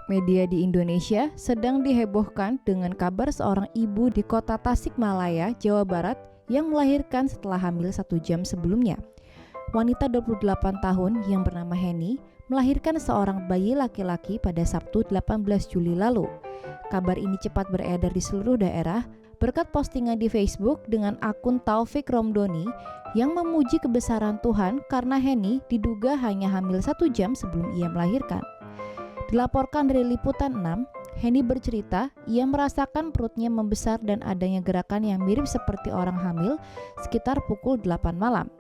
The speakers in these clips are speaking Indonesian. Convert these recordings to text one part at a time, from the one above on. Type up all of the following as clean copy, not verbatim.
Media di Indonesia sedang dihebohkan dengan kabar seorang ibu di kota Tasikmalaya, Jawa Barat yang melahirkan setelah hamil 1 jam sebelumnya. Wanita 28 tahun yang bernama Heni melahirkan seorang bayi laki-laki pada Sabtu 18 Juli lalu. Kabar ini cepat beredar di seluruh daerah berkat postingan di Facebook dengan akun Taufik Romdoni yang memuji kebesaran Tuhan karena Heni diduga hanya hamil 1 jam sebelum ia melahirkan. Dilaporkan dari Liputan 6, Heni bercerita ia merasakan perutnya membesar dan adanya gerakan yang mirip seperti orang hamil sekitar pukul 8 malam.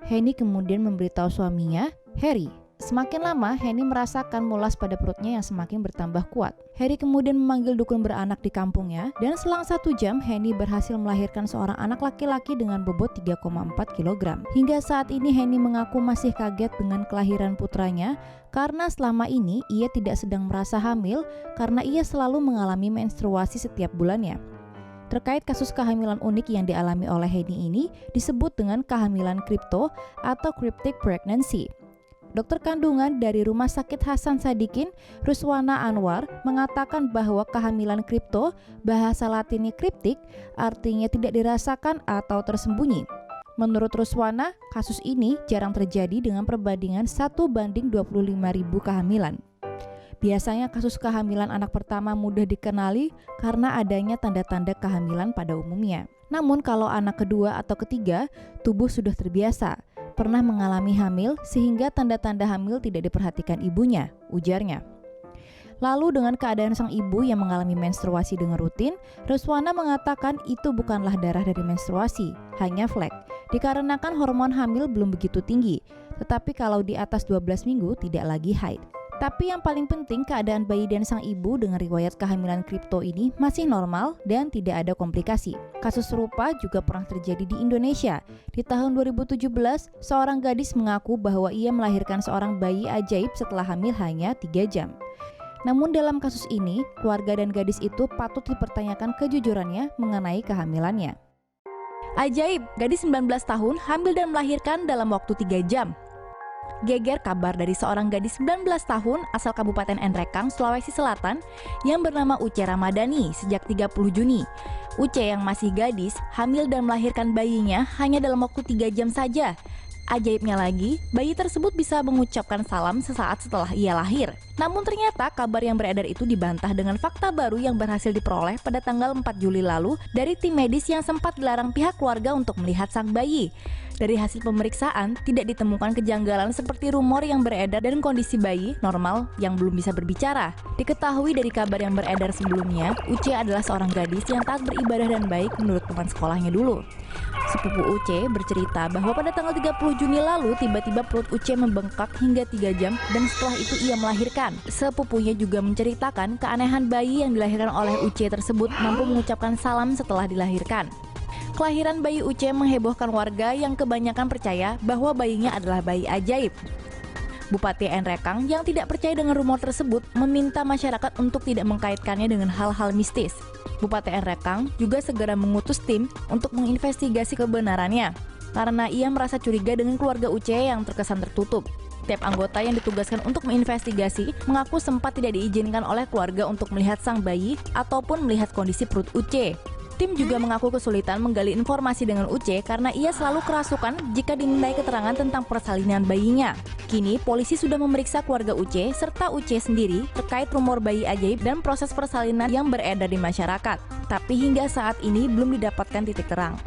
Heni kemudian memberitahu suaminya, Heri. Semakin lama, Heni merasakan mulas pada perutnya yang semakin bertambah kuat. Heri kemudian memanggil dukun beranak di kampungnya dan selang 1 jam, Heni berhasil melahirkan seorang anak laki-laki dengan bobot 3,4 kg. Hingga saat ini, Heni mengaku masih kaget dengan kelahiran putranya karena selama ini ia tidak sedang merasa hamil karena ia selalu mengalami menstruasi setiap bulannya. Terkait kasus kehamilan unik yang dialami oleh Heni ini disebut dengan kehamilan kripto atau cryptic pregnancy. Dokter kandungan dari Rumah Sakit Hasan Sadikin, Ruswana Anwar, mengatakan bahwa kehamilan kripto, bahasa Latinnya kriptik, artinya tidak dirasakan atau tersembunyi. Menurut Ruswana, kasus ini jarang terjadi dengan perbandingan 1:25.000 kehamilan. Biasanya kasus kehamilan anak pertama mudah dikenali karena adanya tanda-tanda kehamilan pada umumnya. Namun kalau anak kedua atau ketiga, tubuh sudah terbiasa, pernah mengalami hamil sehingga tanda-tanda hamil tidak diperhatikan ibunya, ujarnya. Lalu dengan keadaan sang ibu yang mengalami menstruasi dengan rutin, Ruswana mengatakan itu bukanlah darah dari menstruasi, hanya flek, dikarenakan hormon hamil belum begitu tinggi, tetapi kalau di atas 12 minggu tidak lagi haid. Tapi yang paling penting, keadaan bayi dan sang ibu dengan riwayat kehamilan kripto ini masih normal dan tidak ada komplikasi. Kasus serupa juga pernah terjadi di Indonesia. Di tahun 2017, seorang gadis mengaku bahwa ia melahirkan seorang bayi ajaib setelah hamil hanya 3 jam. Namun dalam kasus ini, keluarga dan gadis itu patut dipertanyakan kejujurannya mengenai kehamilannya. Ajaib, gadis 19 tahun hamil dan melahirkan dalam waktu 3 jam. Geger kabar dari seorang gadis 19 tahun asal Kabupaten Nrekang, Sulawesi Selatan yang bernama Uce Ramadhani sejak 30 Juni. Uce yang masih gadis, hamil dan melahirkan bayinya hanya dalam waktu 3 jam saja. Ajaibnya lagi, bayi tersebut bisa mengucapkan salam sesaat setelah ia lahir. Namun ternyata kabar yang beredar itu dibantah dengan fakta baru yang berhasil diperoleh pada tanggal 4 Juli lalu dari tim medis yang sempat dilarang pihak keluarga untuk melihat sang bayi. Dari hasil pemeriksaan, tidak ditemukan kejanggalan seperti rumor yang beredar dan kondisi bayi normal yang belum bisa berbicara. Diketahui dari kabar yang beredar sebelumnya, Uce adalah seorang gadis yang taat beribadah dan baik menurut teman sekolahnya dulu. Sepupu Uce bercerita bahwa pada tanggal 30 Juni lalu tiba-tiba perut Uce membengkak hingga 3 jam dan setelah itu ia melahirkan. Sepupunya juga menceritakan keanehan bayi yang dilahirkan oleh Uce tersebut mampu mengucapkan salam setelah dilahirkan. Kelahiran bayi Uce menghebohkan warga yang kebanyakan percaya bahwa bayinya adalah bayi ajaib. Bupati Nrekang yang tidak percaya dengan rumor tersebut meminta masyarakat untuk tidak mengkaitkannya dengan hal-hal mistis. Bupati Nrekang juga segera mengutus tim untuk menginvestigasi kebenarannya karena ia merasa curiga dengan keluarga Uce yang terkesan tertutup. Tiap anggota yang ditugaskan untuk menginvestigasi mengaku sempat tidak diizinkan oleh keluarga untuk melihat sang bayi ataupun melihat kondisi perut Uce. Tim juga mengaku kesulitan menggali informasi dengan Uce karena ia selalu kerasukan jika dimintai keterangan tentang persalinan bayinya. Kini, polisi sudah memeriksa keluarga Uce serta Uce sendiri terkait rumor bayi ajaib dan proses persalinan yang beredar di masyarakat. Tapi hingga saat ini belum didapatkan titik terang.